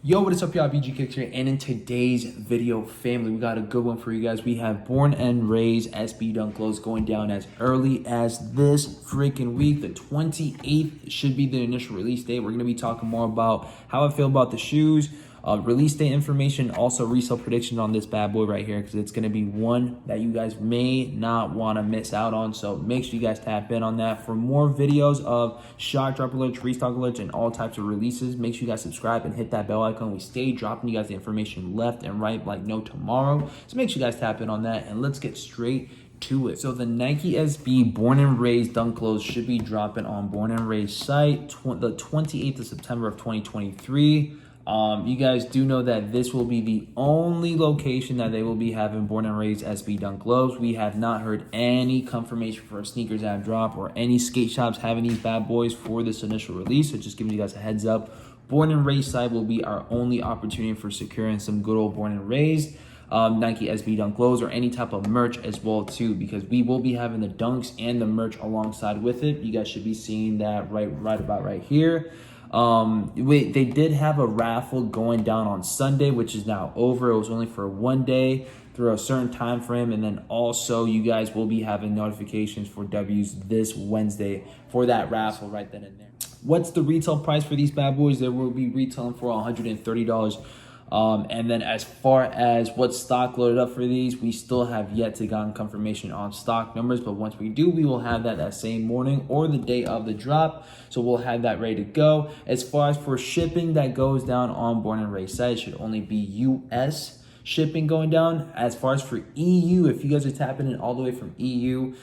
Yo, what is up, y'all? BG Kicks here, and in today's video, family, we got a good one for you guys. We have Born and Raised SB Dunk Lows going down as early as this freaking week. The 28th should be the initial release date. We're going to be talking more about how I feel about the shoes, release date information, also resale prediction on this bad boy right here, because it's going to be one that you guys may not want to miss out on. So make sure you guys tap in on that. For more videos of shock drop alerts, restock alerts, and all types of releases, make sure you guys subscribe and hit that bell icon. We stay dropping you guys the information left and right like no tomorrow. So make sure you guys tap in on that, and let's get straight to it. So the Nike SB Born and Raised Dunk Lows should be dropping on Born and Raised site the 28th of September of 2023. You guys do know that this will be the only location that they will be having Born and Raised SB Dunk Lows. We have not heard any confirmation for a sneakers app drop or any skate shops having these bad boys for this initial release. So just giving you guys a heads up. Born and Raised side will be our only opportunity for securing some good old Born and Raised Nike SB Dunk Lows or any type of merch as well too, because we will be having the dunks and the merch alongside with it. You guys should be seeing that right about right here. They did have a raffle going down on Sunday, which is now over. It was only for one day through a certain time frame, and then also you guys will be having notifications for W's this Wednesday for that raffle right then and there. What's the retail price for these bad boys? They will be retailing for $130. And then as far as what's stock loaded up for these, we still have yet to gotten confirmation on stock numbers, but once we do, we will have that same morning or the day of the drop. So we'll have that ready to go. As far as for shipping that goes down on Born and Raised site, it should only be US shipping going down. As far as for EU, if you guys are tapping in all the way from EU,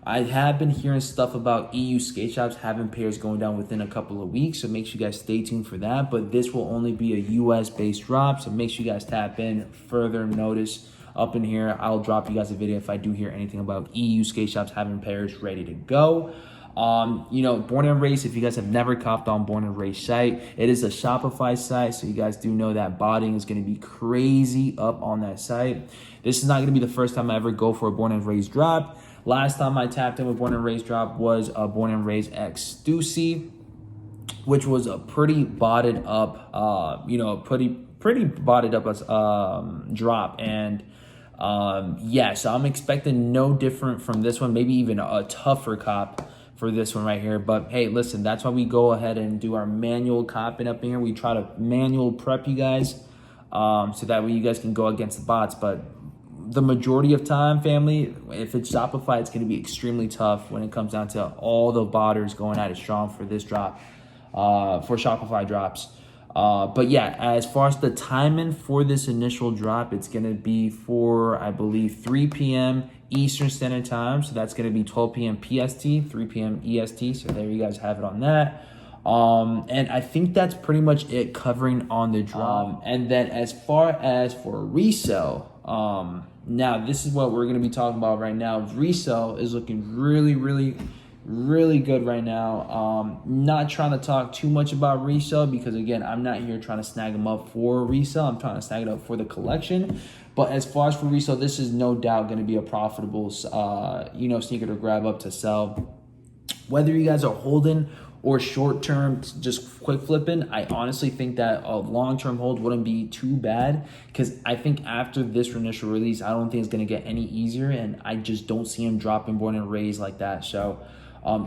I have been hearing stuff about EU skate shops having pairs going down within a couple of weeks, so make sure you guys stay tuned for that. But this will only be a US-based drop, so make sure you guys tap in. Further notice up in here, I'll drop you guys a video if I do hear anything about EU skate shops having pairs ready to go. Born and Raised, if you guys have never copped on Born and Raised site, it is a Shopify site, so you guys do know that botting is going to be crazy up on that site. This is not going to be the first time I ever go for a Born and Raised drop. Last time I tapped in with Born and Raised drop was a Born and Raised X Stussy, which was a pretty botted up, pretty botted up drop. And so I'm expecting no different from this one, maybe even a tougher cop for this one right here. But hey, listen, that's why we go ahead and do our manual copping up in here. We try to manual prep you guys so that way you guys can go against the bots. But the majority of time, family, if it's Shopify, it's going to be extremely tough when it comes down to all the botters going at it strong for this drop, for Shopify drops. But yeah, as far as the timing for this initial drop, it's going to be for, I believe, 3 p.m. Eastern Standard Time. So that's going to be 12 p.m. PST, 3 p.m. EST. So there you guys have it on that. And I think that's pretty much it covering on the drop. And then as far as for resale, now this is what we're going to be talking about right now. Resale is looking really good right now. Not trying to talk too much about resale because again, I'm not here trying to snag them up for resale. I'm trying to snag it up for the collection. But as far as for resale, this is no doubt going to be a profitable, sneaker to grab up to sell. Whether you guys are holding or short-term, just quick flipping, I honestly think that a long-term hold wouldn't be too bad because I think after this initial release, I don't think it's going to get any easier, and I just don't see him dropping Born and Raised like that. So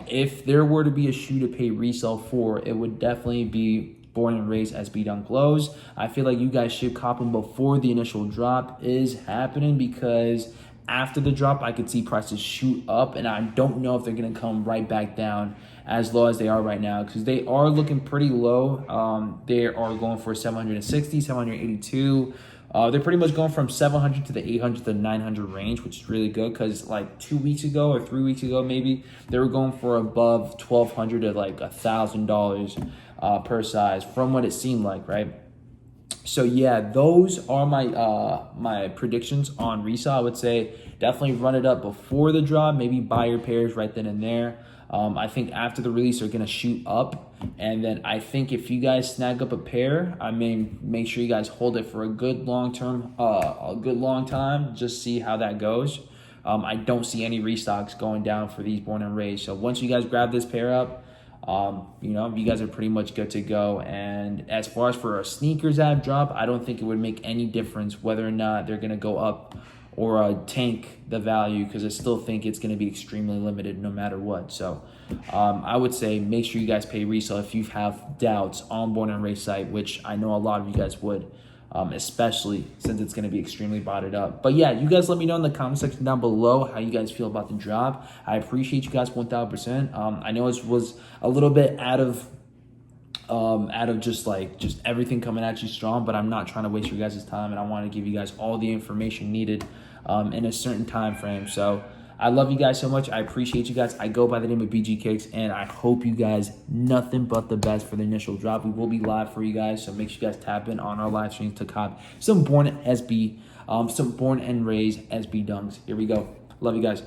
if there were to be a shoe to pay resale for, it would definitely be Born and Raised SB Dunk Lows. I feel like you guys should cop them before the initial drop is happening because after the drop, I could see prices shoot up, and I don't know if they're going to come right back down as low as they are right now because they are looking pretty low. They are going for 760, 782. They're pretty much going from 700 to the 800 to 900 range, which is really good because like 2 weeks ago or 3 weeks ago, maybe they were going for above $1,200 to like $1,000 per size from what it seemed like, right? So yeah, those are my predictions on resale. I would say definitely run it up before the drop, maybe buy your pairs right then and there. I think after the release, they're going to shoot up. And then I think if you guys snag up a pair, I mean, make sure you guys hold it for a good long time. Just see how that goes. I don't see any restocks going down for these Born and Raised. So once you guys grab this pair up, You know, you guys are pretty much good to go. And as far as for our sneakers that have dropped, I don't think it would make any difference whether or not they're going to go up or tank the value, because I still think it's going to be extremely limited no matter what. So I would say make sure you guys pay resale if you have doubts on Born and Raised site, which I know a lot of you guys would. Especially since it's going to be extremely botted up. But yeah, you guys let me know in the comment section down below how you guys feel about the drop. I appreciate you guys 1000%. I know it was a little bit out of just everything coming at you strong, but I'm not trying to waste your guys' time, and I want to give you guys all the information needed in a certain time frame. So I love you guys so much. I appreciate you guys. I go by the name of BG Cakes, and I hope you guys nothing but the best for the initial drop. We will be live for you guys, so make sure you guys tap in on our live streams to cop some Born and Raised SB dunks. Here we go. Love you guys.